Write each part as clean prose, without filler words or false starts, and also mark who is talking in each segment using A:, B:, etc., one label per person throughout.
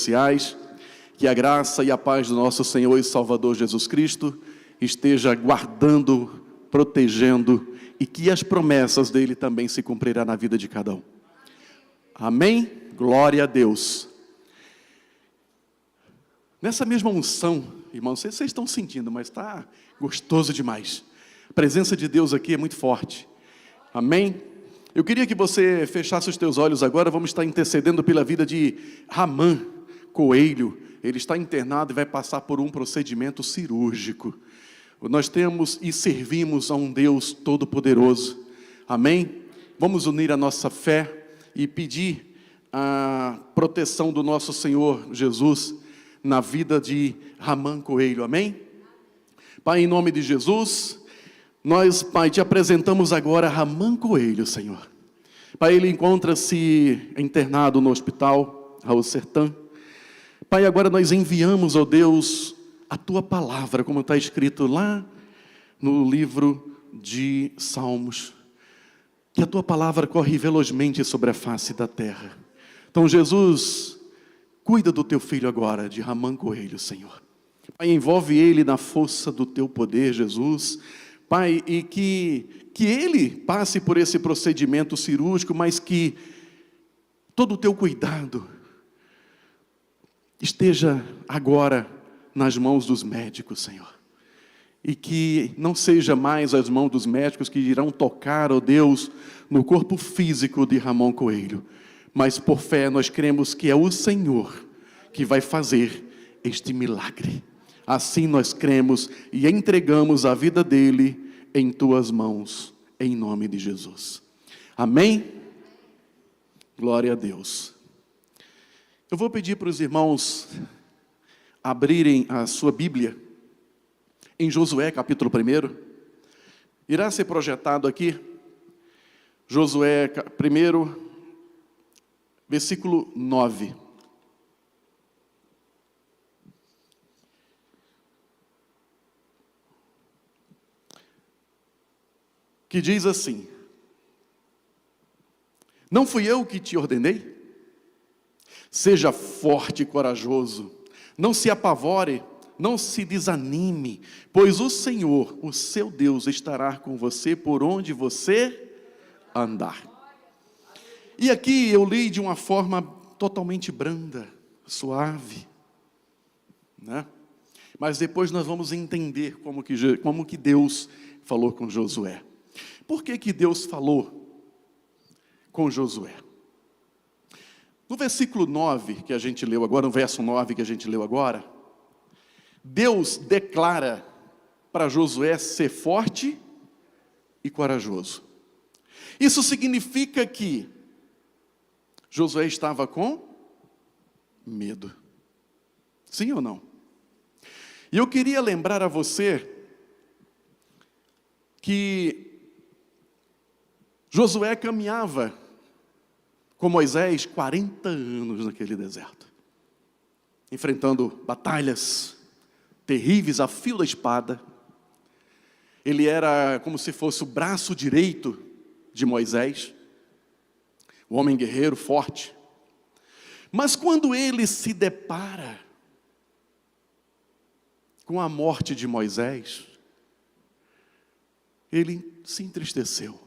A: sociais, que a graça e a paz do nosso Senhor e Salvador Jesus Cristo esteja guardando, protegendo e que as promessas dele também se cumprirão na vida de cada um. Amém? Glória a Deus. Nessa mesma unção, irmãos, vocês estão sentindo, mas está gostoso demais. A presença de Deus aqui é muito forte. Amém? Eu queria que você fechasse os teus olhos agora. Vamos estar intercedendo pela vida de Ramã Coelho. Ele está internado e vai passar por um procedimento cirúrgico. Nós temos e servimos a um Deus todo-poderoso. Amém? Vamos unir a nossa fé e pedir a proteção do nosso Senhor Jesus na vida de Ramã Coelho. Amém? Pai, em nome de Jesus, nós, Pai, te apresentamos agora Ramã Coelho, Senhor. Pai, ele encontra-se internado no hospital Raul Sertã. Pai, agora nós enviamos, ó Deus, a Tua palavra, como está escrito lá no livro de Salmos. Que a Tua palavra corre velozmente sobre a face da terra. Então, Jesus, cuida do Teu filho agora, de Ramã Coelho, Senhor. Pai, envolve ele na força do Teu poder, Jesus. Pai, e que ele passe por esse procedimento cirúrgico, mas que todo o Teu cuidado esteja agora nas mãos dos médicos, Senhor. E que não seja mais as mãos dos médicos que irão tocar, ó Deus, no corpo físico de Ramã Coelho. Mas por fé nós cremos que é o Senhor que vai fazer este milagre. Assim nós cremos e entregamos a vida dele em Tuas mãos, em nome de Jesus. Amém? Glória a Deus. Eu vou pedir para os irmãos abrirem a sua Bíblia em Josué, capítulo 1. Irá ser projetado aqui, Josué 1, versículo 9. Que diz assim: não fui eu que te ordenei? Seja forte e corajoso, não se apavore, não se desanime, pois o Senhor, o seu Deus, estará com você por onde você andar. E aqui eu li de uma forma totalmente branda, suave, né? Mas depois nós vamos entender como que Deus falou com Josué. Por que Deus falou com Josué? No versículo 9 que a gente leu agora, no verso 9 que a gente leu agora, Deus declara para Josué ser forte e corajoso. Isso significa que Josué estava com medo. Sim ou não? E eu queria lembrar a você que Josué caminhava com Moisés 40 anos naquele deserto, enfrentando batalhas terríveis a fio da espada. Ele era como se fosse o braço direito de Moisés, o homem guerreiro forte. Mas quando ele se depara com a morte de Moisés, ele se entristeceu.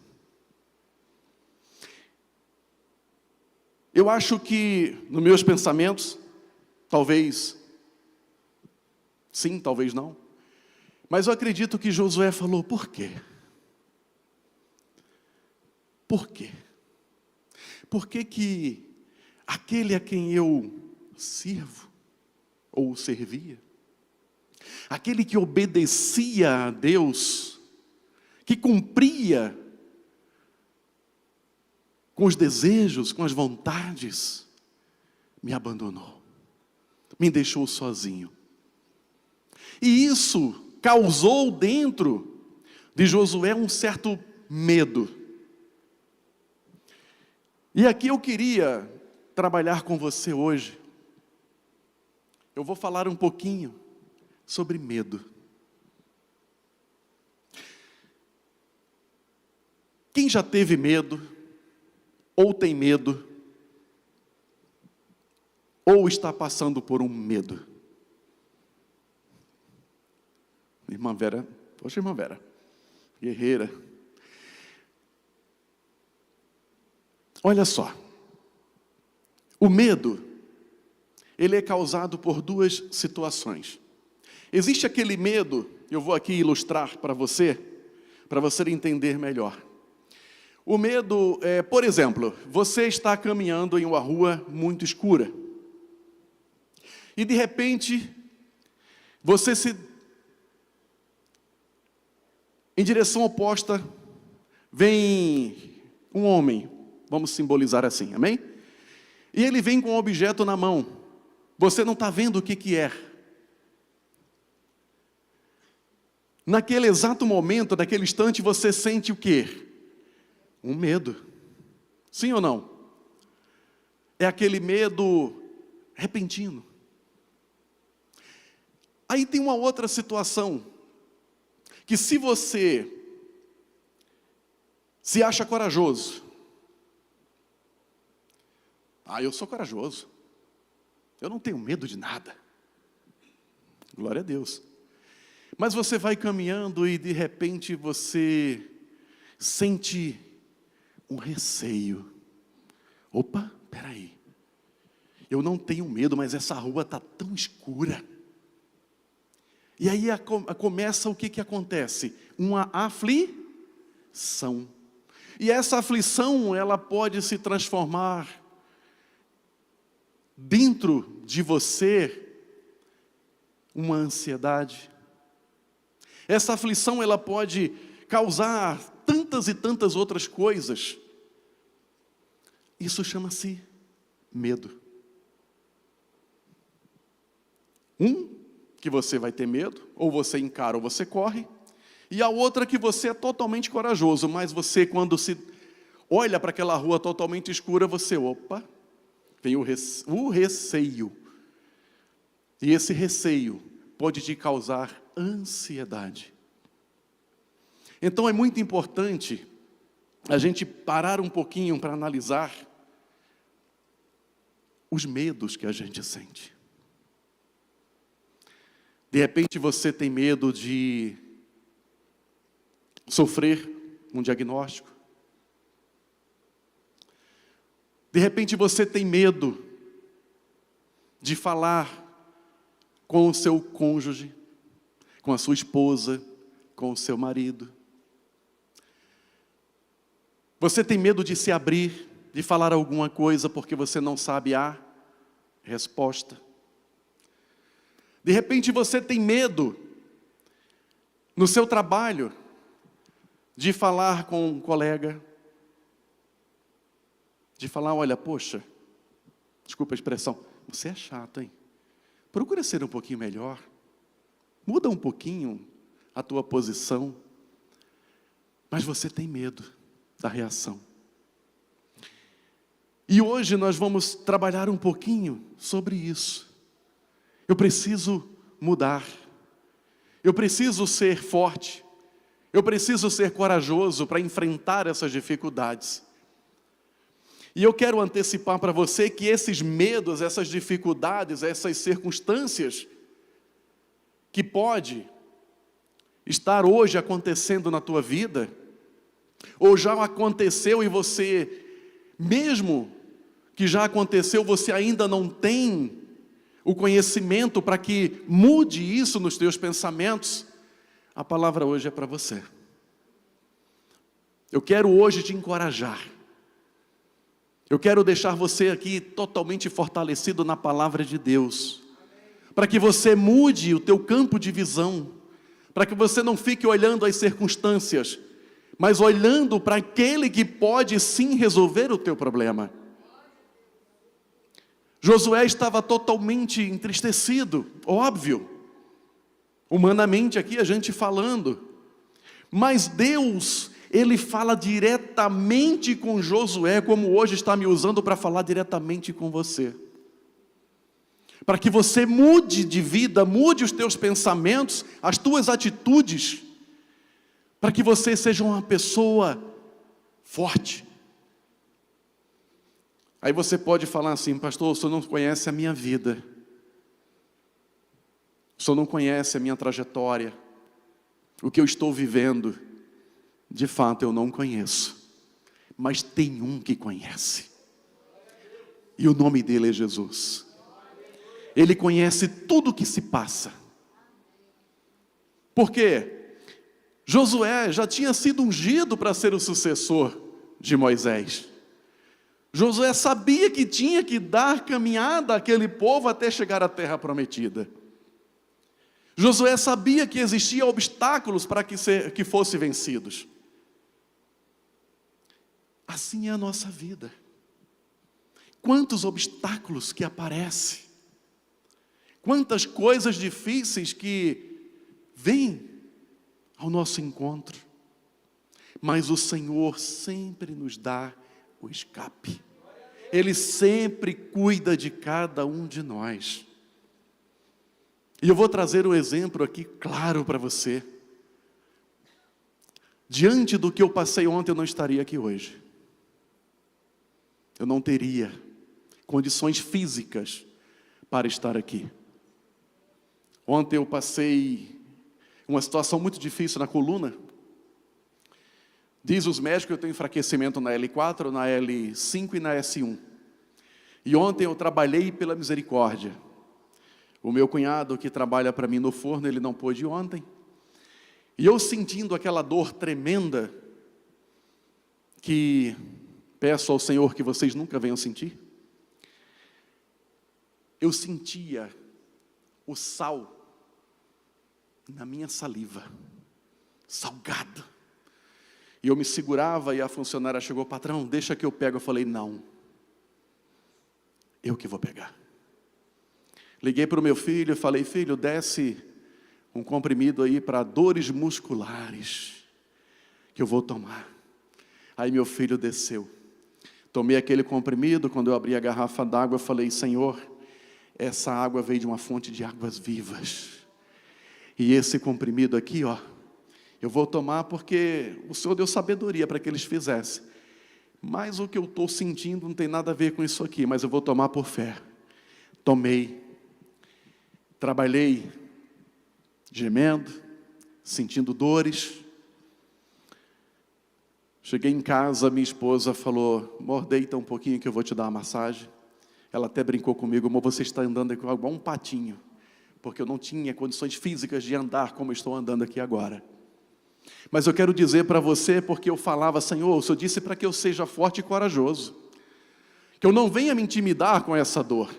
A: Eu acho que, nos meus pensamentos, talvez sim, talvez não, mas eu acredito que Josué falou: por quê? Por quê? Por que que aquele a quem eu sirvo, ou servia, aquele que obedecia a Deus, que cumpria com os desejos, com as vontades, me abandonou, me deixou sozinho. E isso causou dentro de Josué um certo medo. E aqui eu queria trabalhar com você hoje. Eu vou falar um pouquinho sobre medo. Quem já teve medo ou tem medo ou está passando por um medo? Irmã Vera, poxa, irmã Vera, guerreira. Olha só, o medo, ele é causado por duas situações. Existe aquele medo, eu vou aqui ilustrar para você entender melhor. O medo é, por exemplo, você está caminhando em uma rua muito escura. E de repente, em direção oposta, vem um homem, vamos simbolizar assim, amém? E ele vem com um objeto na mão, você não está vendo o que é. Naquele exato momento, naquele instante, você sente o quê? Um medo. Sim ou não? É aquele medo repentino. Aí tem uma outra situação, que se você se acha corajoso, eu sou corajoso, eu não tenho medo de nada, glória a Deus. Mas você vai caminhando e de repente você sente um receio. Opa, peraí, eu não tenho medo, mas essa rua está tão escura. E aí começa o que acontece? Uma aflição. E essa aflição, ela pode se transformar dentro de você uma ansiedade. Essa aflição, ela pode causar tantas e tantas outras coisas. Isso chama-se medo. Que você vai ter medo, ou você encara ou você corre, e a outra que você é totalmente corajoso, mas você quando se olha para aquela rua totalmente escura, você, vem o receio, e esse receio pode te causar ansiedade. Então é muito importante a gente parar um pouquinho para analisar os medos que a gente sente. De repente você tem medo de sofrer um diagnóstico. De repente você tem medo de falar com o seu cônjuge, com a sua esposa, com o seu marido. Você tem medo de se abrir, de falar alguma coisa porque você não sabe a resposta. De repente você tem medo, no seu trabalho, de falar com um colega, de falar, olha, poxa, desculpa a expressão, você é chato, hein? Procura ser um pouquinho melhor, muda um pouquinho a tua posição, mas você tem medo da reação. E hoje nós vamos trabalhar um pouquinho sobre isso. Eu preciso mudar, eu preciso ser forte, eu preciso ser corajoso para enfrentar essas dificuldades. E eu quero antecipar para você que esses medos, essas dificuldades, essas circunstâncias que pode estar hoje acontecendo na tua vida, ou já aconteceu e você, mesmo que já aconteceu, você ainda não tem o conhecimento para que mude isso nos teus pensamentos, a palavra hoje é para você. Eu quero hoje te encorajar. Eu quero deixar você aqui totalmente fortalecido na palavra de Deus, para que você mude o teu campo de visão, para que você não fique olhando as circunstâncias, mas olhando para aquele que pode sim resolver o teu problema. Josué estava totalmente entristecido, óbvio, humanamente aqui a gente falando, mas Deus, Ele fala diretamente com Josué, como hoje está me usando para falar diretamente com você. Para que você mude de vida, mude os teus pensamentos, as tuas atitudes, para que você seja uma pessoa forte. Aí você pode falar assim: pastor, o senhor não conhece a minha vida. O senhor não conhece a minha trajetória. O que eu estou vivendo. De fato, eu não conheço. Mas tem um que conhece. E o nome dele é Jesus. Ele conhece tudo o que se passa. Por quê? Josué já tinha sido ungido para ser o sucessor de Moisés. Josué sabia que tinha que dar caminhada àquele povo até chegar à terra prometida. Josué sabia que existiam obstáculos para que fossem vencidos. Assim é a nossa vida. Quantos obstáculos que aparecem. Quantas coisas difíceis que vêm ao nosso encontro. Mas o Senhor sempre nos dá o escape. Ele sempre cuida de cada um de nós. E eu vou trazer um exemplo aqui claro para você. Diante do que eu passei ontem, eu não estaria aqui hoje. Eu não teria condições físicas para estar aqui. Ontem eu passei uma situação muito difícil na coluna. Diz os médicos que eu tenho enfraquecimento na L4, na L5 e na S1. E ontem eu trabalhei pela misericórdia. O meu cunhado que trabalha para mim no forno, ele não pôde ir ontem. E eu sentindo aquela dor tremenda, que peço ao Senhor que vocês nunca venham sentir. Eu sentia o sal na minha saliva, salgado. E eu me segurava e a funcionária chegou: patrão, deixa que eu pego. Eu falei: não, eu que vou pegar. Liguei para o meu filho e falei: filho, desce um comprimido aí para dores musculares, que eu vou tomar. Aí meu filho desceu. Tomei aquele comprimido. Quando eu abri a garrafa d'água, eu falei: Senhor, essa água veio de uma fonte de águas vivas. E esse comprimido aqui, ó, eu vou tomar porque o Senhor deu sabedoria para que eles fizessem. Mas o que eu estou sentindo não tem nada a ver com isso aqui, mas eu vou tomar por fé. Tomei. Trabalhei gemendo, sentindo dores. Cheguei em casa, minha esposa falou: amor, deita um pouquinho que eu vou te dar uma massagem. Ela até brincou comigo: amor, você está andando igual um patinho. Porque eu não tinha condições físicas de andar como eu estou andando aqui agora. Mas eu quero dizer para você, porque eu falava: Senhor, o Senhor disse para que eu seja forte e corajoso. Que eu não venha me intimidar com essa dor.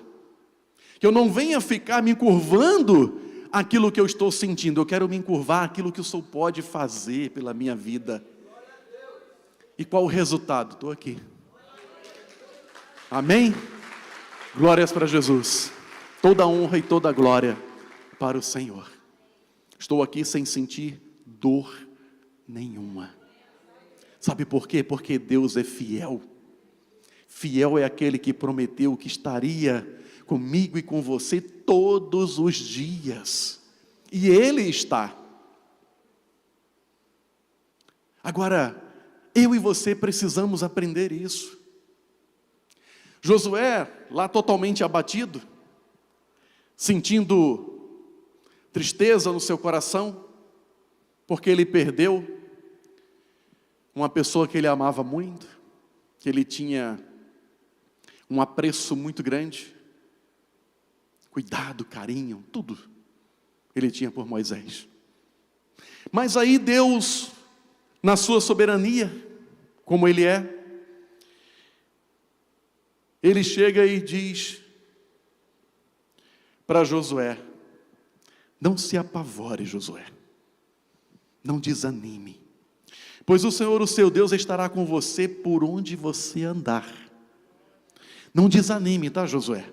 A: Que eu não venha ficar me curvando aquilo que eu estou sentindo. Eu quero me encurvar aquilo que o Senhor pode fazer pela minha vida. E qual o resultado? Estou aqui. Amém? Glórias para Jesus. Toda honra e toda glória para o Senhor. Estou aqui sem sentir dor nenhuma. Sabe por quê? Porque Deus é fiel. Fiel é aquele que prometeu que estaria comigo e com você todos os dias. E Ele está. Agora, eu e você precisamos aprender isso. Josué, lá totalmente abatido, sentindo tristeza no seu coração, porque ele perdeu uma pessoa que ele amava muito, que ele tinha um apreço muito grande, cuidado, carinho, tudo ele tinha por Moisés. Mas aí Deus, na sua soberania, como Ele é, Ele chega e diz para Josué: não se apavore, Josué, não desanime, pois o Senhor, o seu Deus, estará com você por onde você andar. Não desanime, tá, Josué?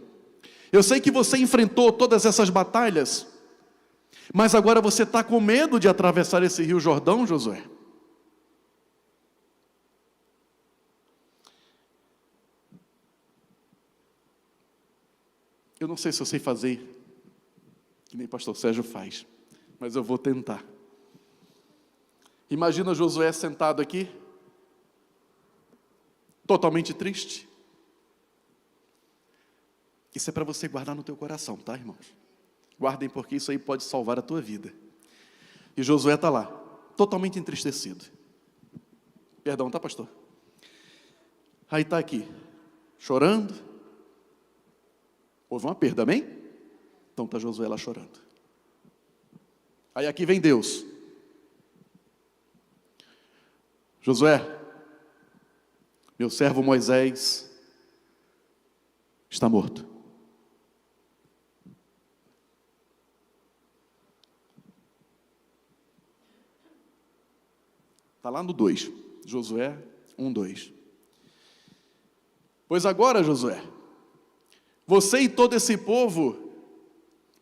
A: Eu sei que você enfrentou todas essas batalhas, mas agora você está com medo de atravessar esse rio Jordão, Josué. Eu não sei se eu sei fazer, que nem pastor Sérgio faz, mas eu vou tentar. Imagina Josué sentado aqui, totalmente triste, Isso é para você guardar no teu coração, tá, irmãos? Guardem, porque isso aí pode salvar a tua vida. E Josué está lá, totalmente entristecido. Perdão, tá, pastor? Aí está aqui, chorando. Houve uma perda, amém? Então está Josué lá chorando. Aí aqui vem Deus. Josué, meu servo Moisés está morto. Está lá no 2, Josué 1, 2. Pois agora, Josué, você e todo esse povo,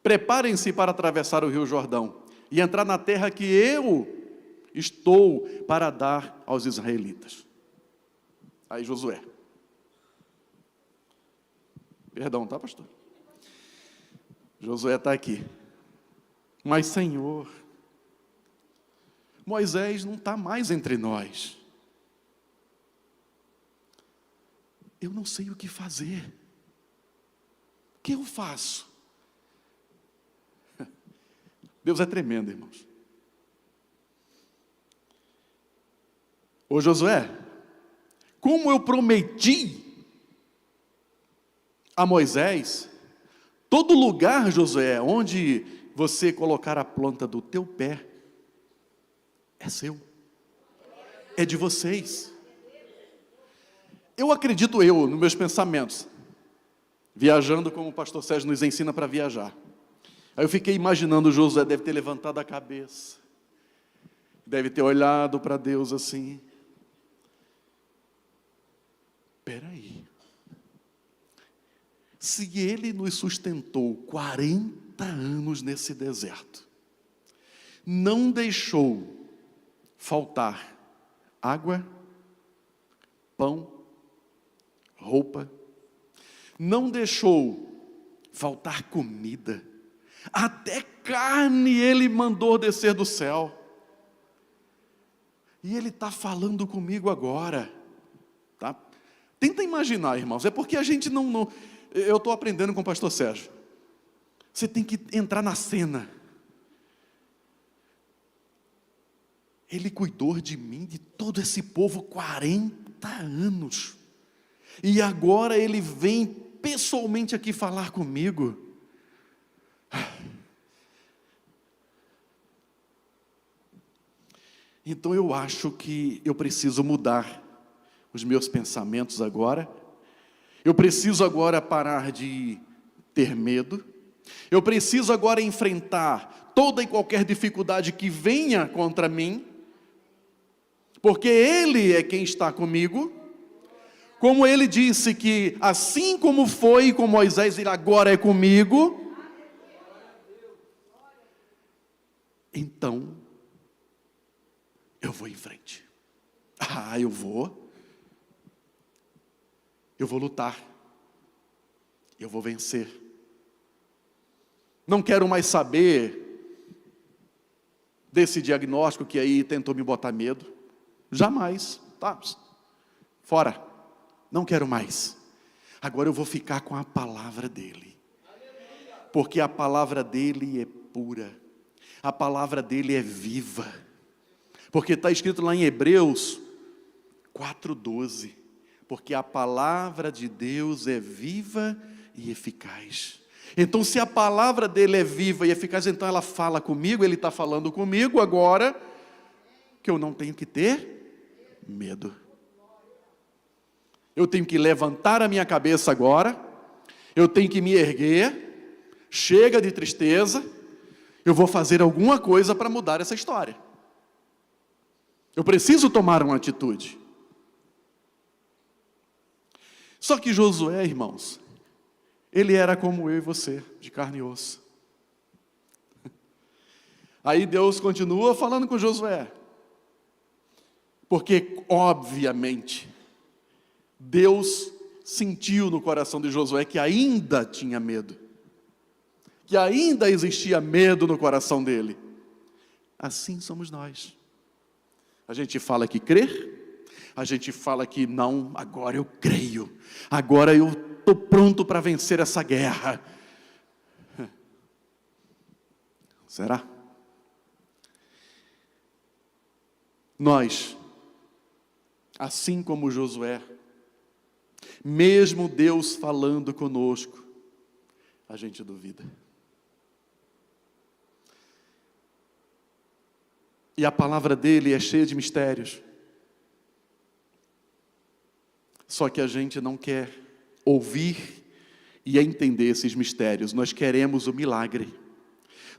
A: preparem-se para atravessar o rio Jordão e entrar na terra que eu estou para dar aos israelitas. Aí Josué. Perdão, tá, pastor? Josué está aqui. Mas, Senhor, Moisés não está mais entre nós. Eu não sei o que fazer. O que eu faço? Deus é tremendo, irmãos. Ô Josué, como eu prometi a Moisés, todo lugar, Josué, onde você colocar a planta do teu pé, é seu, é de vocês. Eu acredito nos meus pensamentos, viajando como o pastor Sérgio nos ensina para viajar. Aí eu fiquei imaginando, Josué deve ter levantado a cabeça, deve ter olhado para Deus assim. Espera aí. Se Ele nos sustentou 40 anos nesse deserto, não deixou faltar água, pão, roupa, não deixou faltar comida, até carne Ele mandou descer do céu. E Ele está falando comigo agora, tá? Tenta imaginar, irmãos, é porque a gente não eu estou aprendendo com o pastor Sérgio. Você tem que entrar na cena. Ele cuidou de mim, de todo esse povo, 40 anos. E agora Ele vem pessoalmente aqui falar comigo. Então eu acho que eu preciso mudar os meus pensamentos agora. Eu preciso agora parar de ter medo. Eu preciso agora enfrentar toda e qualquer dificuldade que venha contra mim, porque Ele é quem está comigo. Como Ele disse que assim como foi com Moisés, Ele agora é comigo. Então, eu vou em frente. Eu vou lutar. Eu vou vencer. Não quero mais saber desse diagnóstico que aí tentou me botar medo. Jamais. Tá? Fora. Não quero mais. Agora eu vou ficar com a palavra dEle. Porque a palavra dEle é pura. A palavra dEle é viva. Porque está escrito lá em Hebreus 4:12. Porque a palavra de Deus é viva e eficaz. Então, se a palavra dele é viva e eficaz, então ela fala comigo, ele está falando comigo agora, que eu não tenho que ter medo. Eu tenho que levantar a minha cabeça agora, eu tenho que me erguer, chega de tristeza, eu vou fazer alguma coisa para mudar essa história. Eu preciso tomar uma atitude. Só que Josué, irmãos, ele era como eu e você, de carne e osso. Aí Deus continua falando com Josué. Porque, obviamente, Deus sentiu no coração de Josué que ainda tinha medo. Que ainda existia medo no coração dele. Assim somos nós. A gente fala que crer, a gente fala que não, agora eu creio, agora eu estou pronto para vencer essa guerra. Será? Nós, assim como Josué, mesmo Deus falando conosco, a gente duvida. E a palavra dele é cheia de mistérios. Só que a gente não quer ouvir e entender esses mistérios. Nós queremos o milagre.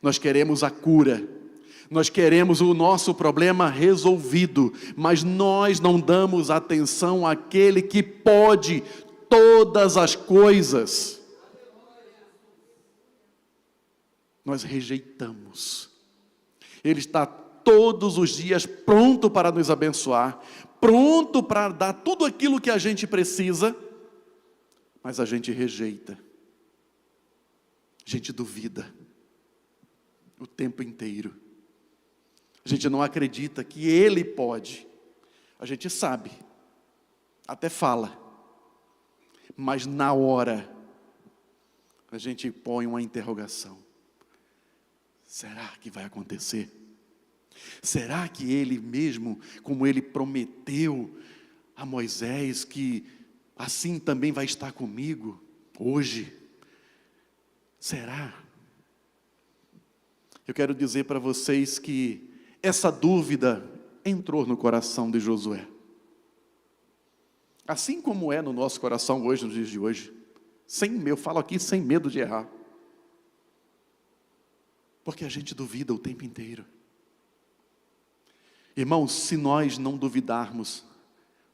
A: Nós queremos a cura. Nós queremos o nosso problema resolvido. Mas nós não damos atenção àquele que pode todas as coisas. Nós rejeitamos. Ele está todos os dias pronto para nos abençoar, pronto para dar tudo aquilo que a gente precisa, mas a gente rejeita, a gente duvida o tempo inteiro, a gente não acredita que Ele pode, a gente sabe, até fala, mas na hora a gente põe uma interrogação: será que vai acontecer? Será que Ele mesmo, como Ele prometeu a Moisés, que assim também vai estar comigo hoje? Será? Eu quero dizer para vocês que essa dúvida entrou no coração de Josué. Assim como é no nosso coração hoje, nos dias de hoje. Eu falo aqui sem medo de errar. Porque a gente duvida o tempo inteiro. Irmãos, se nós não duvidarmos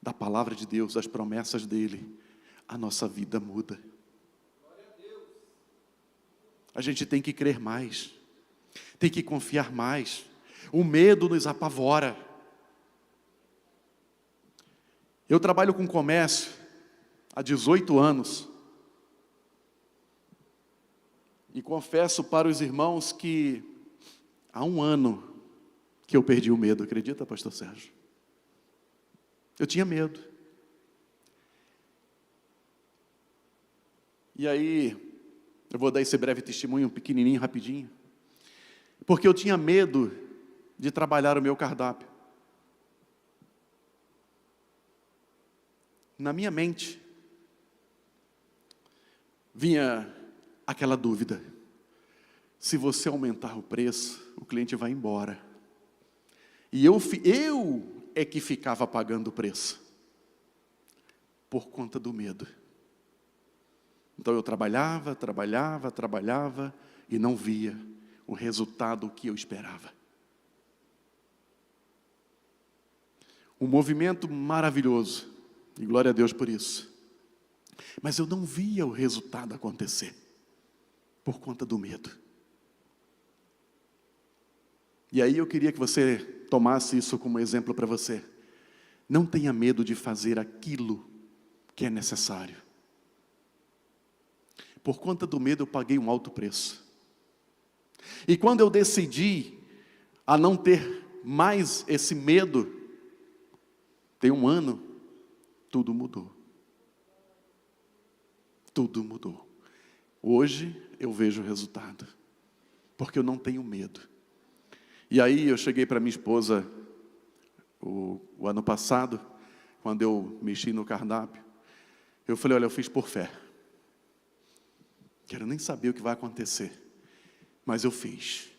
A: da palavra de Deus, das promessas dEle, a nossa vida muda. A gente tem que crer mais, tem que confiar mais. O medo nos apavora. Eu trabalho com comércio há 18 anos. E confesso para os irmãos que há 1 ano que eu perdi o medo, acredita, pastor Sérgio? Eu tinha medo. E aí, eu vou dar esse breve testemunho, pequenininho, rapidinho. Porque eu tinha medo de trabalhar o meu cardápio. Na minha mente, vinha aquela dúvida: se você aumentar o preço, o cliente vai embora. E eu é que ficava pagando o preço, por conta do medo. Então eu trabalhava, e não via o resultado que eu esperava. Um movimento maravilhoso, e glória a Deus por isso. Mas eu não via o resultado acontecer, por conta do medo. E aí eu queria que você tomasse isso como exemplo para você. Não tenha medo de fazer aquilo que é necessário. Por conta do medo eu paguei um alto preço. E quando eu decidi a não ter mais esse medo, tem 1 ano, tudo mudou. Tudo mudou. Hoje eu vejo o resultado, porque eu não tenho medo. E aí eu cheguei para minha esposa o ano passado, quando eu mexi no cardápio, eu falei: olha, eu fiz por fé. Quero nem saber o que vai acontecer, mas eu fiz.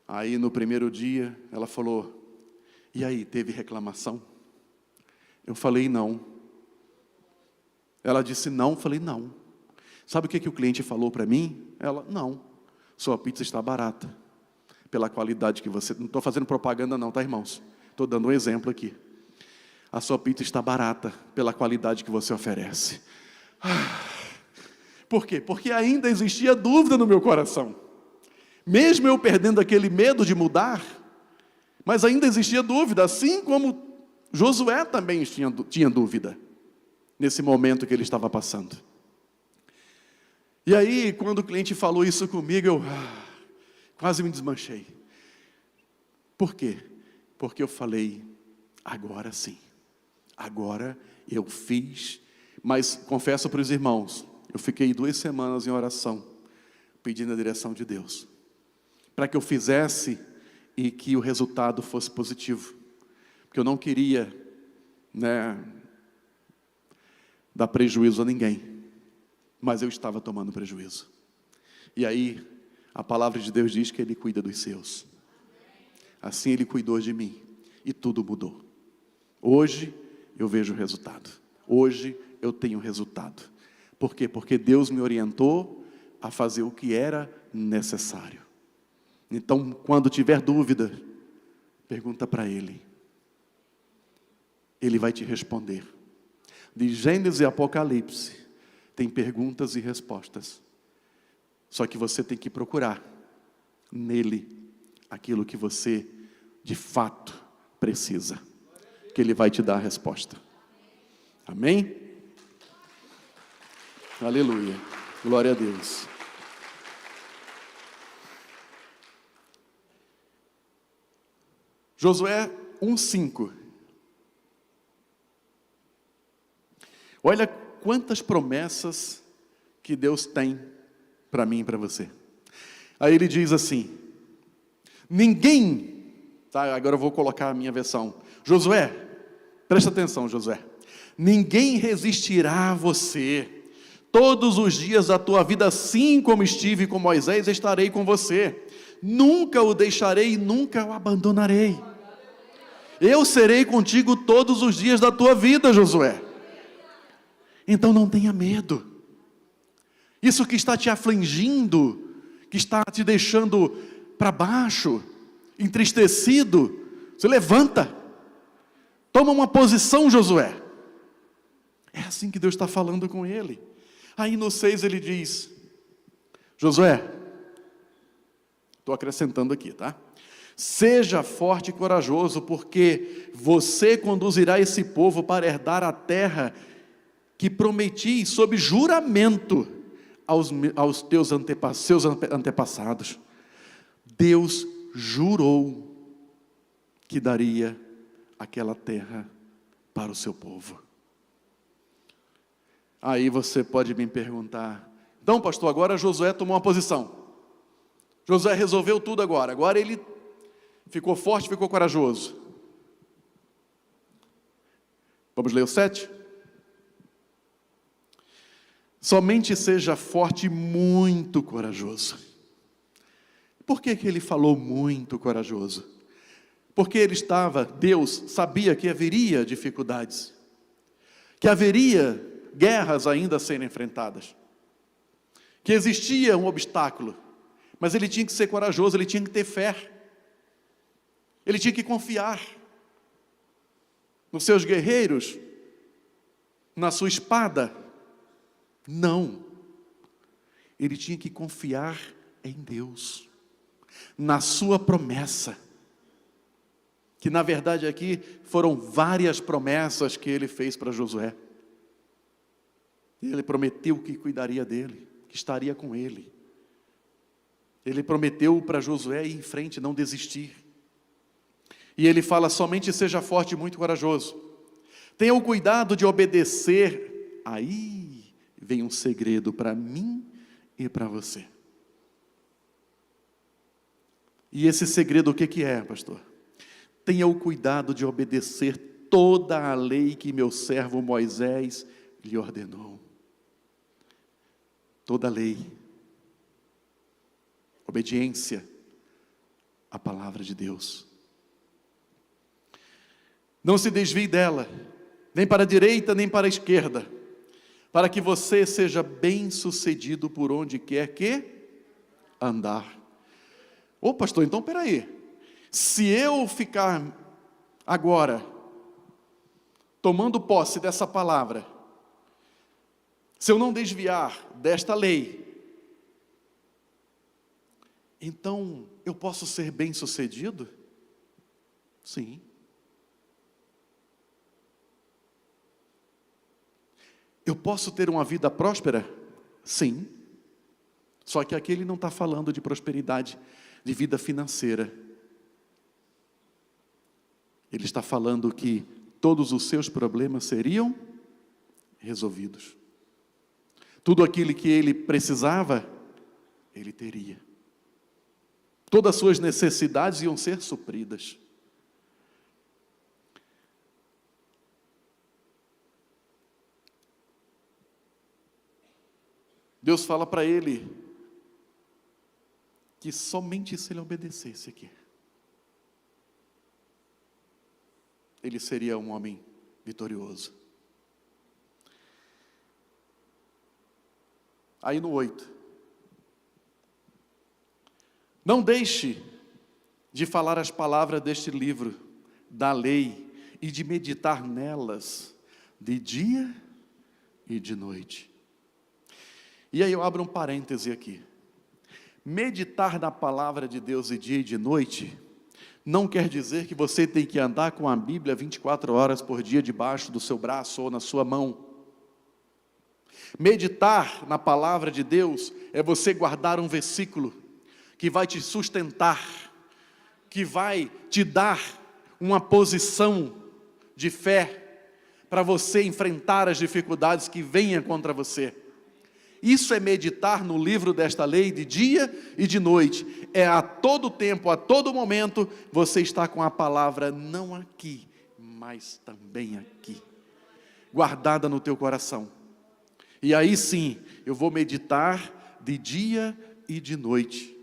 A: Aí no primeiro dia, ela falou: e aí, teve reclamação? Eu falei: não. Ela disse: não. Eu falei: não. Sabe o que o cliente falou para mim? Ela: não, sua pizza está barata. Pela qualidade que você... Não estou fazendo propaganda não, tá, irmãos? Estou dando um exemplo aqui. A sua pizza está barata pela qualidade que você oferece. Por quê? Porque ainda existia dúvida no meu coração. Mesmo eu perdendo aquele medo de mudar, mas ainda existia dúvida, assim como Josué também tinha dúvida, nesse momento que ele estava passando. E aí, quando o cliente falou isso comigo, eu quase me desmanchei. Por quê? Porque eu falei: agora sim, agora eu fiz Mas confesso para os irmãos, eu fiquei 2 semanas em oração, pedindo a direção de Deus, para que eu fizesse e que o resultado fosse positivo. Porque eu não queria, dar prejuízo a ninguém, mas eu estava tomando prejuízo. E aí, a palavra de Deus diz que Ele cuida dos seus. Assim Ele cuidou de mim, e tudo mudou. Hoje, eu vejo o resultado. Hoje, eu tenho resultado. Por quê? Porque Deus me orientou a fazer o que era necessário. Então, quando tiver dúvida, pergunta para Ele. Ele vai te responder. De Gênesis e Apocalipse, tem perguntas e respostas. Só que você tem que procurar nele aquilo que você, de fato, precisa. Que Ele vai te dar a resposta. Amém? Aleluia. Glória a Deus. Josué 1:5. Olha quantas promessas que Deus tem para mim e para você. Aí ele diz assim: ninguém, agora eu vou colocar a minha versão. Josué, presta atenção, Josué. Ninguém resistirá a você. Todos os dias da tua vida, assim como estive com Moisés, estarei com você. Nunca o deixarei, nunca o abandonarei. Eu serei contigo todos os dias da tua vida, Josué. Então não tenha medo. Isso que está te afligindo, que está te deixando para baixo, entristecido, se levanta. Toma uma posição, Josué. É assim que Deus está falando com ele. Aí no 6 ele diz: Josué, estou acrescentando aqui, tá? Seja forte e corajoso, porque você conduzirá esse povo para herdar a terra que prometi sob juramento aos teus seus antepassados. Deus jurou que daria aquela terra para o seu povo. Aí você pode me perguntar: então, pastor, agora Josué tomou uma posição. Josué resolveu tudo agora. Agora ele ficou forte, ficou corajoso. Vamos ler o 7? Somente seja forte e muito corajoso. Por que ele falou muito corajoso? Porque Deus sabia que haveria dificuldades, que haveria guerras ainda a serem enfrentadas, que existia um obstáculo, mas ele tinha que ser corajoso, ele tinha que ter fé, ele tinha que confiar nos seus guerreiros, na sua espada. Não, ele tinha que confiar em Deus, na sua promessa, que na verdade aqui foram várias promessas que ele fez para Josué. Ele prometeu que cuidaria dele, que estaria com ele. Ele prometeu para Josué ir em frente, não desistir. E ele fala: somente seja forte e muito corajoso. Tenha o cuidado de obedecer. Aí vem um segredo para mim e para você. E esse segredo o que é, pastor? Tenha o cuidado de obedecer toda a lei que meu servo Moisés lhe ordenou. Toda a lei. Obediência à palavra de Deus. Não se desvie dela, nem para a direita, nem para a esquerda, para que você seja bem-sucedido por onde quer que andar. Ô pastor, então peraí. Se eu ficar agora tomando posse dessa palavra, se eu não desviar desta lei, então eu posso ser bem-sucedido? Sim. Eu posso ter uma vida próspera? Sim. Só que aqui ele não está falando de prosperidade, de vida financeira. Ele está falando que todos os seus problemas seriam resolvidos. Tudo aquilo que ele precisava, ele teria. Todas as suas necessidades iam ser supridas. Deus fala para ele que somente se ele obedecesse aqui, ele seria um homem vitorioso. Aí no 8. Não deixe de falar as palavras deste livro, da lei, e de meditar nelas, de dia e de noite. E aí eu abro um parêntese aqui. Meditar na palavra de Deus de dia e de noite, não quer dizer que você tem que andar com a Bíblia 24 horas por dia debaixo do seu braço ou na sua mão. Meditar na palavra de Deus é você guardar um versículo que vai te sustentar, que vai te dar uma posição de fé para você enfrentar as dificuldades que venham contra você. Isso é meditar no livro desta lei de dia e de noite. É a todo tempo, a todo momento, você está com a palavra não aqui, mas também aqui, guardada no teu coração. E aí sim, eu vou meditar de dia e de noite.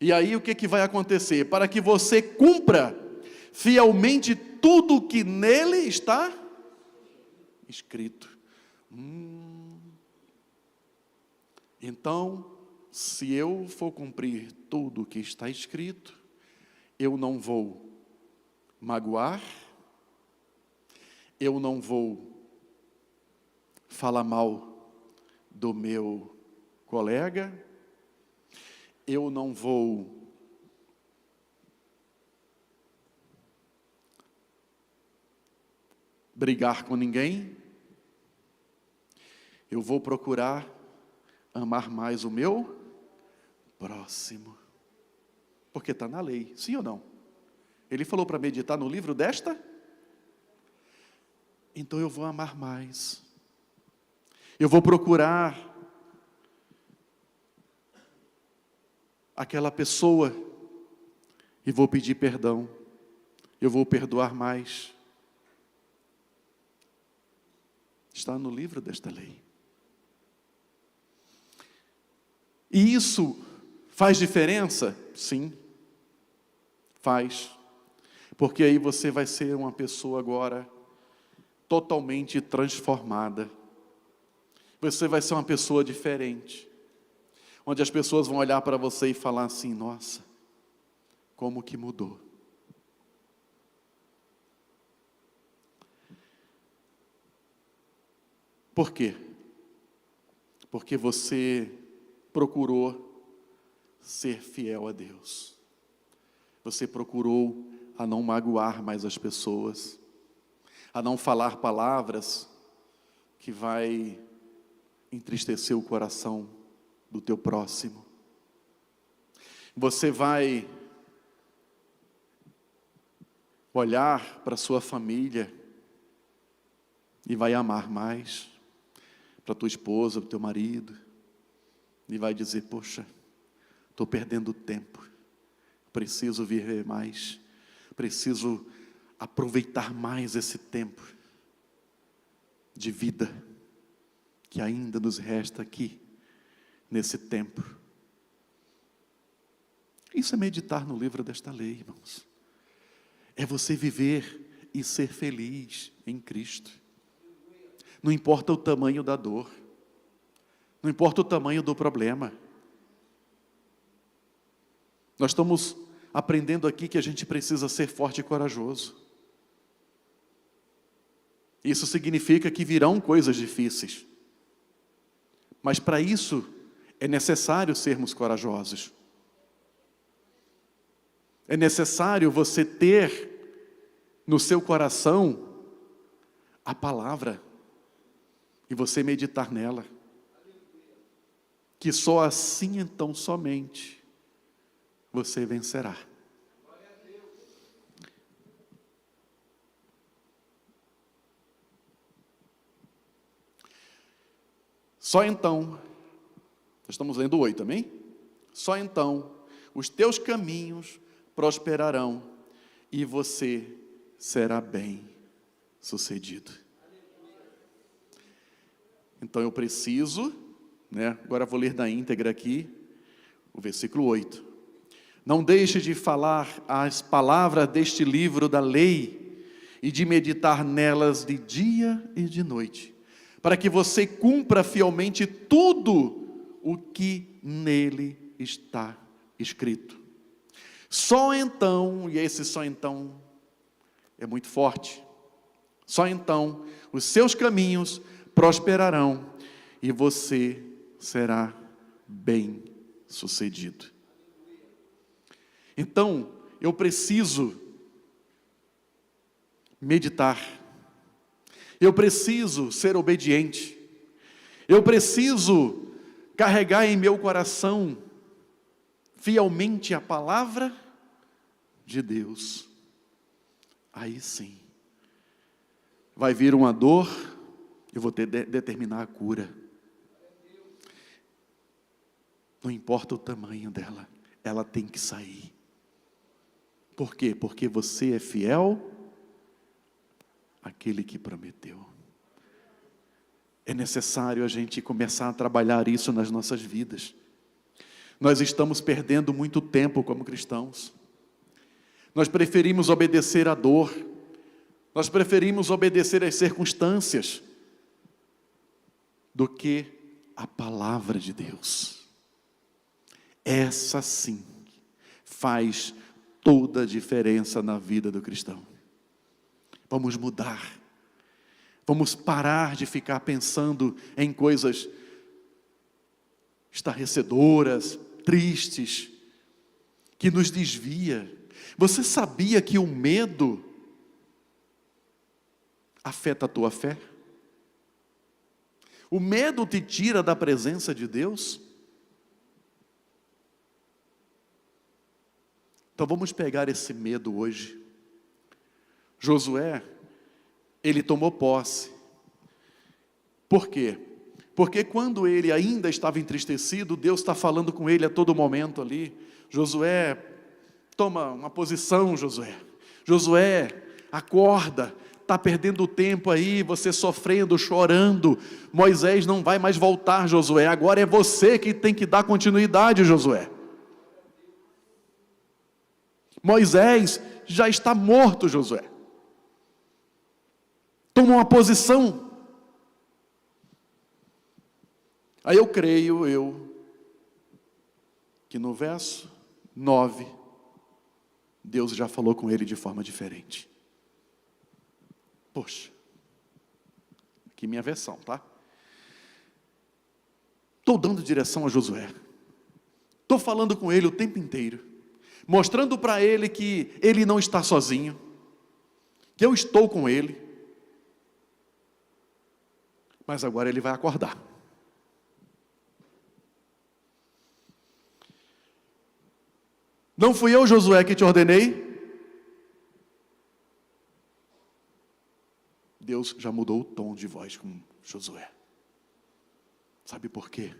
A: E aí o que vai acontecer? Para que você cumpra fielmente tudo o que nele está escrito. Então, se eu for cumprir tudo o que está escrito, eu não vou magoar, eu não vou falar mal do meu colega, eu não vou brigar com ninguém, eu vou procurar amar mais o meu próximo, porque está na lei, sim ou não? Ele falou para meditar no livro desta, então eu vou amar mais, eu vou procurar aquela pessoa e vou pedir perdão, eu vou perdoar mais, está no livro desta lei. E isso faz diferença? Sim, faz. Porque aí você vai ser uma pessoa agora totalmente transformada. Você vai ser uma pessoa diferente. Onde as pessoas vão olhar para você e falar assim, nossa, como que mudou. Por quê? Porque você procurou ser fiel a Deus. Você procurou a não magoar mais as pessoas, a não falar palavras que vai entristecer o coração do teu próximo. Você vai olhar para sua família e vai amar mais, para tua esposa, para o teu marido, e vai dizer, poxa, estou perdendo tempo, preciso viver mais, preciso aproveitar mais esse tempo de vida que ainda nos resta aqui, nesse tempo. Isso é meditar no livro desta lei, irmãos. É você viver e ser feliz em Cristo. Não importa o tamanho da dor, não importa o tamanho do problema. Nós estamos aprendendo aqui que a gente precisa ser forte e corajoso. Isso significa que virão coisas difíceis. Mas para isso é necessário sermos corajosos. É necessário você ter no seu coração a palavra e você meditar nela. Que só assim então somente você vencerá. Só então, estamos lendo 8, amém? Só então os teus caminhos prosperarão e você será bem sucedido. Então eu preciso, agora vou ler na íntegra aqui, o versículo 8. Não deixe de falar as palavras deste livro da lei e de meditar nelas de dia e de noite, para que você cumpra fielmente tudo o que nele está escrito. Só então, e esse só então é muito forte, só então os seus caminhos prosperarão e você será bem sucedido. Então, eu preciso meditar, eu preciso ser obediente, eu preciso carregar em meu coração fielmente a palavra de Deus. Aí sim, vai vir uma dor, eu vou determinar a cura. Não importa o tamanho dela, ela tem que sair. Por quê? Porque você é fiel àquele que prometeu. É necessário a gente começar a trabalhar isso nas nossas vidas. Nós estamos perdendo muito tempo como cristãos. Nós preferimos obedecer à dor. Nós preferimos obedecer às circunstâncias do que a palavra de Deus. Essa sim faz toda a diferença na vida do cristão. Vamos mudar. Vamos parar de ficar pensando em coisas estarrecedoras, tristes, que nos desvia. Você sabia que o medo afeta a tua fé? O medo te tira da presença de Deus? Então vamos pegar esse medo hoje. Josué, ele tomou posse. Por quê? Porque quando ele ainda estava entristecido, Deus está falando com ele a todo momento ali. Josué, toma uma posição, Josué. Josué, acorda. Está perdendo tempo aí, você sofrendo, chorando. Moisés não vai mais voltar, Josué. Agora é você que tem que dar continuidade, Josué. Moisés já está morto, Josué. Toma uma posição. Aí eu creio, que no verso 9, Deus já falou com ele de forma diferente. Poxa, aqui minha versão, tá? Estou dando direção a Josué. Estou falando com ele o tempo inteiro. Mostrando para ele que ele não está sozinho. Que eu estou com ele. Mas agora ele vai acordar. Não fui eu, Josué, que te ordenei? Deus já mudou o tom de voz com Josué. Sabe por quê?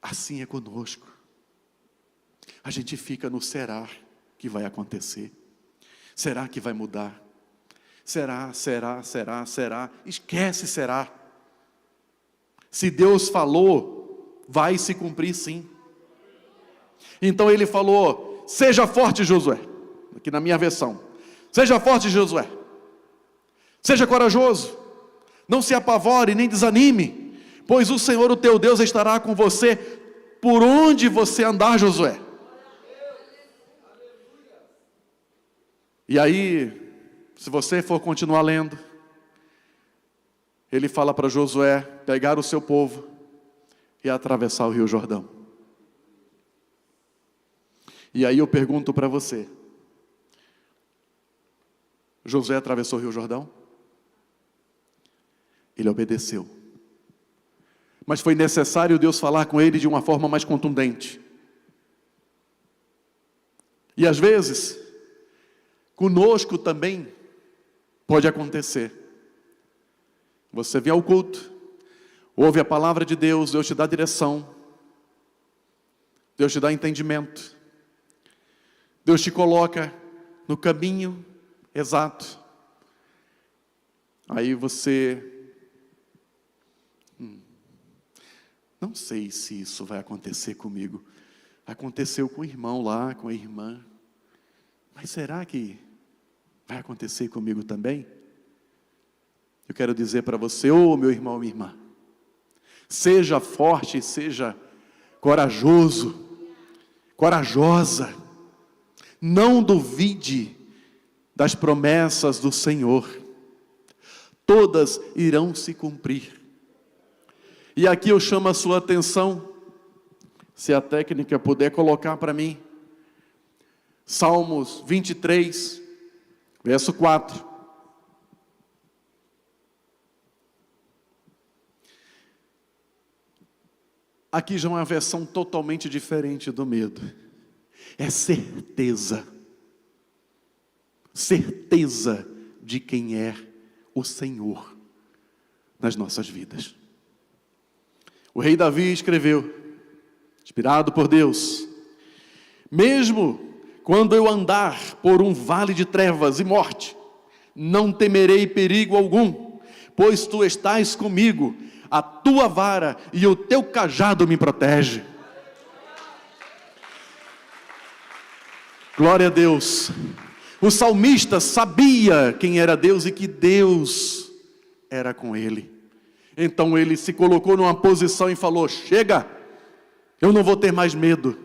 A: Assim é conosco. A gente fica no será que vai acontecer. Será que vai mudar? Será. Esquece será. Se Deus falou, vai se cumprir sim. Então ele falou, seja forte, Josué. Aqui na minha versão. Seja forte, Josué. Seja corajoso. Não se apavore, nem desanime. Pois o Senhor, o teu Deus, estará com você por onde você andar, Josué. E aí, se você for continuar lendo, ele fala para Josué pegar o seu povo e atravessar o Rio Jordão. E aí eu pergunto para você, Josué atravessou o Rio Jordão? Ele obedeceu. Mas foi necessário Deus falar com ele de uma forma mais contundente. E às vezes, conosco também pode acontecer. Você vem ao culto, ouve a palavra de Deus, Deus te dá direção, Deus te dá entendimento, Deus te coloca no caminho exato. Aí você, não sei se isso vai acontecer comigo. Aconteceu com o irmão lá, com a irmã. Mas será que vai acontecer comigo também? Eu quero dizer para você, ô meu irmão, minha irmã, seja forte, seja corajoso, corajosa. Não duvide das promessas do Senhor. Todas irão se cumprir. E aqui eu chamo a sua atenção, se a técnica puder colocar para mim, Salmos 23, verso 4. Aqui já é uma versão totalmente diferente do medo. É certeza. Certeza de quem é o Senhor nas nossas vidas. O rei Davi escreveu, inspirado por Deus: mesmo quando eu andar por um vale de trevas e morte, não temerei perigo algum, pois tu estás comigo, a tua vara e o teu cajado me protegem. Glória a Deus. O salmista sabia quem era Deus e que Deus era com ele. Então ele se colocou numa posição e falou: chega, eu não vou ter mais medo.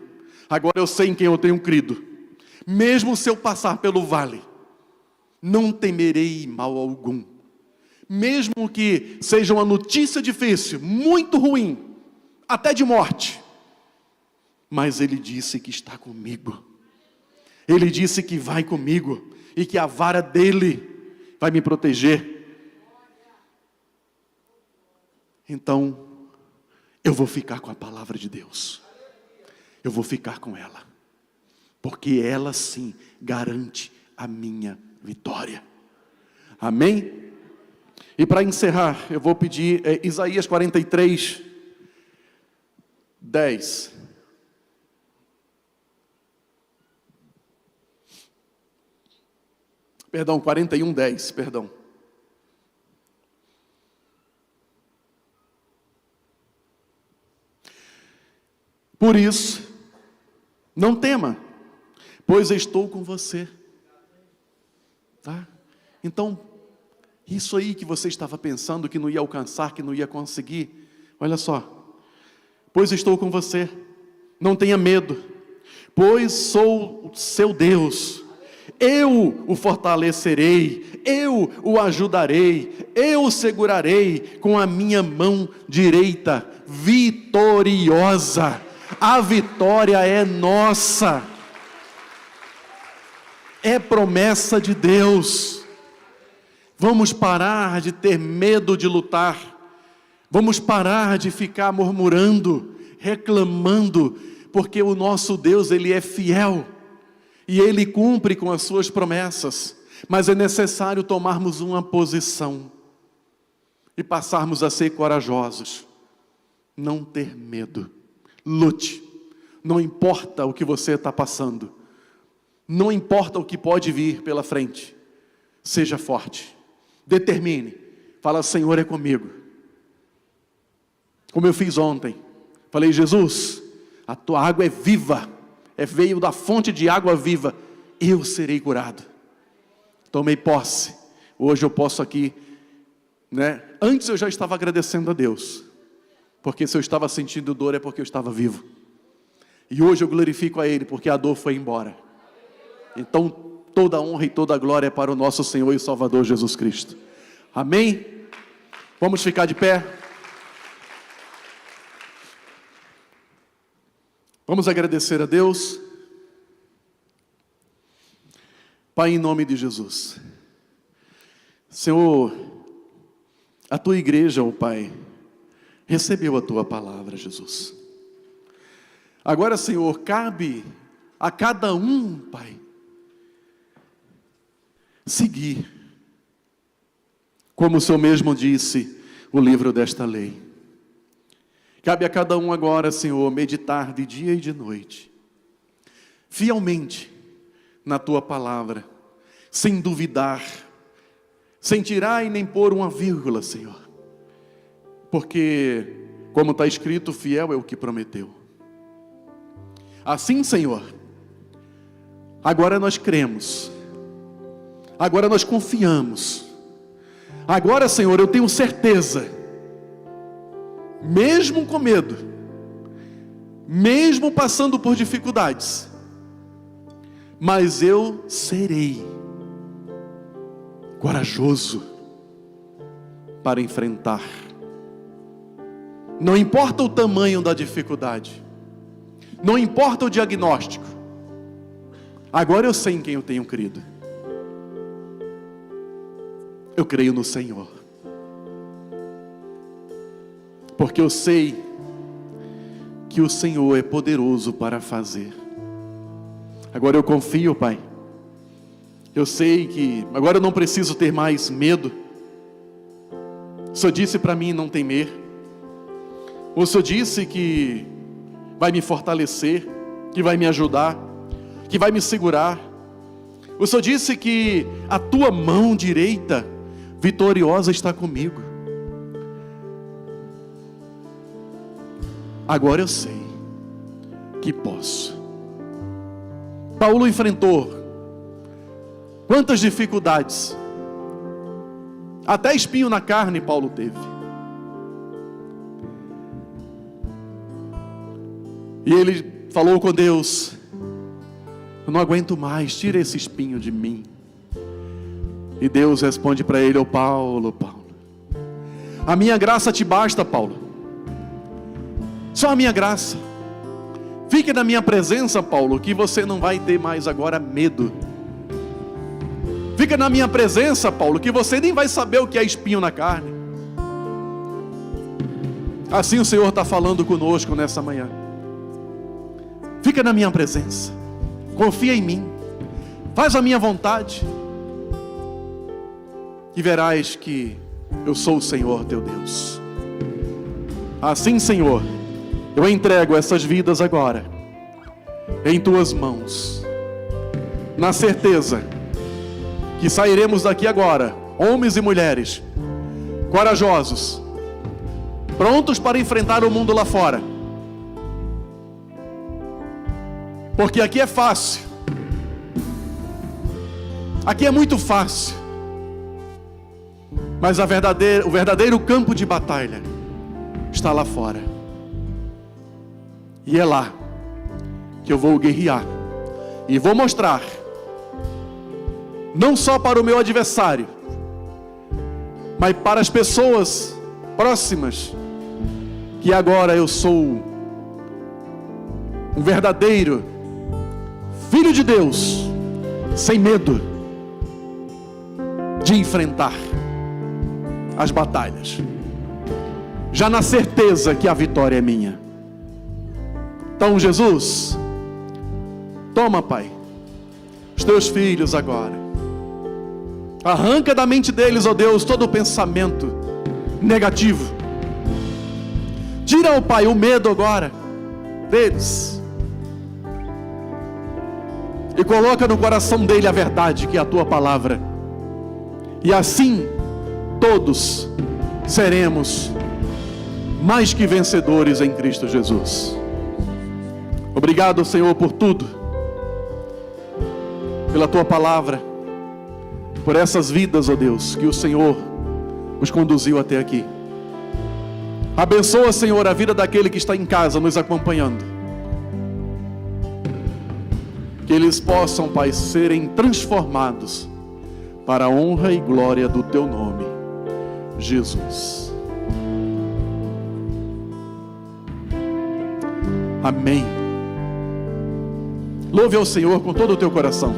A: Agora eu sei em quem eu tenho crido. Mesmo se eu passar pelo vale, não temerei mal algum. Mesmo que seja uma notícia difícil, muito ruim, até de morte, mas ele disse que está comigo. Ele disse que vai comigo e que a vara dele vai me proteger. Então, eu vou ficar com a palavra de Deus. Eu vou ficar com ela, porque ela sim garante a minha vitória. Amém? E para encerrar, eu vou pedir Isaías 43, 10. Perdão, 41, 10, perdão. Por isso, não tema, pois estou com você. Tá? Então, isso aí que você estava pensando que não ia alcançar, que não ia conseguir, olha só. Pois estou com você, não tenha medo, pois sou o seu Deus. Eu o fortalecerei, eu o ajudarei, eu o segurarei com a minha mão direita, vitoriosa. A vitória é nossa, é promessa de Deus. Vamos parar de ter medo de lutar, vamos parar de ficar murmurando, reclamando, porque o nosso Deus, Ele é fiel, e Ele cumpre com as suas promessas, mas é necessário tomarmos uma posição, e passarmos a ser corajosos, não ter medo, lute, não importa o que você está passando, não importa o que pode vir pela frente, seja forte, determine, fala: Senhor é comigo, como eu fiz ontem, falei: Jesus, a tua água é viva, veio da fonte de água viva, eu serei curado. Tomei posse, hoje eu posso aqui, antes eu já estava agradecendo a Deus, porque se eu estava sentindo dor é porque eu estava vivo, e hoje eu glorifico a Ele, porque a dor foi embora. Então toda a honra e toda a glória é para o nosso Senhor e Salvador Jesus Cristo. Amém? Vamos ficar de pé. Vamos agradecer a Deus. Pai, em nome de Jesus. Senhor, a tua igreja, ó Pai, recebeu a tua palavra, Jesus. Agora, Senhor, cabe a cada um, Pai, seguir, como o Senhor mesmo disse, o livro desta lei. Cabe a cada um agora, Senhor, meditar de dia e de noite, fielmente na Tua palavra, sem duvidar, sem tirar e nem pôr uma vírgula, Senhor. Porque, como está escrito, fiel é o que prometeu. Assim, Senhor, agora nós cremos, agora nós confiamos, agora, Senhor, eu tenho certeza, mesmo com medo, mesmo passando por dificuldades, mas eu serei corajoso para enfrentar. Não importa o tamanho da dificuldade, não importa o diagnóstico, agora eu sei em quem eu tenho crido. Eu creio no Senhor, porque eu sei que o Senhor é poderoso para fazer. Agora eu confio, Pai. Eu sei que agora eu não preciso ter mais medo. O Senhor disse para mim não temer. O Senhor disse que vai me fortalecer, que vai me ajudar, que vai me segurar. O Senhor disse que a Tua mão direita vitoriosa está comigo. Agora eu sei que posso. Paulo enfrentou quantas dificuldades, até espinho na carne Paulo teve. E ele falou com Deus: eu não aguento mais, tira esse espinho de mim. E Deus responde para ele: Paulo, a minha graça te basta, Paulo. Só a minha graça. Fique na minha presença, Paulo, que você não vai ter mais agora medo. Fica na minha presença, Paulo, que você nem vai saber o que é espinho na carne. Assim o Senhor está falando conosco nessa manhã. Fica na minha presença, confia em mim, faz a minha vontade, e verás que eu sou o Senhor teu Deus. Assim, Senhor, eu entrego essas vidas agora em Tuas mãos, na certeza que sairemos daqui agora, homens e mulheres, corajosos, prontos para enfrentar o mundo lá fora. Porque aqui é fácil, aqui é muito fácil, mas o verdadeiro campo de batalha está lá fora. E é lá que eu vou guerrear e vou mostrar, não só para o meu adversário, mas para as pessoas próximas, que agora eu sou um verdadeiro filho de Deus, sem medo de enfrentar as batalhas, já na certeza que a vitória é minha. Então, Jesus, toma, Pai, os Teus filhos agora, arranca da mente deles, ó Deus, todo o pensamento negativo. Tira, ó Pai, o medo agora deles, e coloca no coração dele a verdade, que é a Tua palavra. E assim todos seremos mais que vencedores em Cristo Jesus. Obrigado, Senhor, por tudo, pela Tua palavra, por essas vidas, ó Deus, que o Senhor nos conduziu até aqui. Abençoa, Senhor, a vida daquele que está em casa nos acompanhando, que eles possam, Pai, serem transformados para a honra e glória do Teu nome, Jesus. Amém. Louve ao Senhor com todo o teu coração.